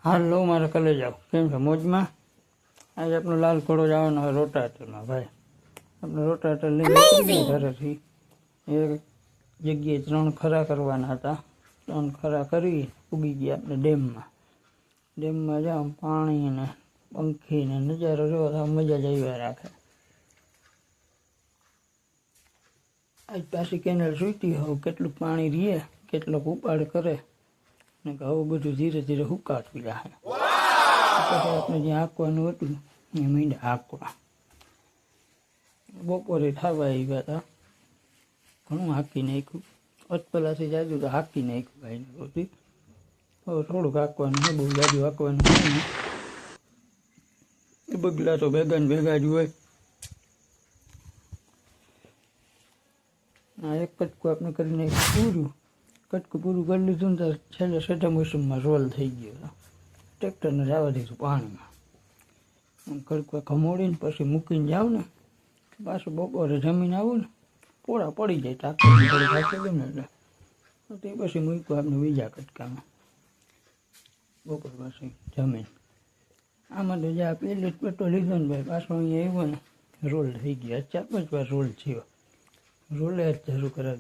હાલ લો મારે કલે જાઓ કેમ છે મોજમાં. આજે આપણો લાલ ઘોડો જવાનો હોય રોટાટરમાં ભાઈ. આપણે રોટાટર લઈને ઘરેથી એક જગ્યાએ 3 ખરા કરવાના હતા. 3 ખરા કરી ઉગી ગયા આપણે ડેમમાં. ડેમમાં જાઓ પાણી ને પંખી ને નજારો જોવો મજા જ આવ્યા રાખે. આજ પાછી કેનાલ સૂતી હોવ કેટલું પાણી રીએ કેટલોક ઉપાડ કરે ને કે હવે બધું ધીરે ધીરે હુકાતું જાય. પછી આપણે જ્યાં હાંકવાનું હતું એ મીંડા હાંકવા. બપોરે થવા આવ્યા હતા ઘણું હાંકી નાખ્યું. અટપલાથી જાજુ તો હાંકી નાખ્યું ભાઈને બધી. હવે થોડુંક હાંકવાનું છે, બહુ જાજુ હાંકવાનું છે. બગલા તો ભેગા ને ભેગા જ હોય. આ એક કટકું આપણે કરીને પૂરું કટકું પૂરું કરી લીધું ને તો છેલ્લે છઠ્ઠા મોસમમાં રોલ થઈ ગયો. ટ્રેક્ટરને જવા દીધું પાણીમાં. કડકું ખમોડીને પછી મૂકીને જાવ ને પાછું બપોરે જમીન આવું ને પોળા પડી જાય ટાંકી થોડી થાકી દઉં ને એટલે તે પછી મૂક્યું આપણે બીજા કટકામાં બપોર પછી જમીન. આમાં તો જ્યાં પહેલી પેટ્રોલ લીધો ને ભાઈ પાછો અહીંયા આવ્યો ને રોલ થઈ ગયા. 4-5 વાર રોલ થયો. રોલે જ જરૂર કરે.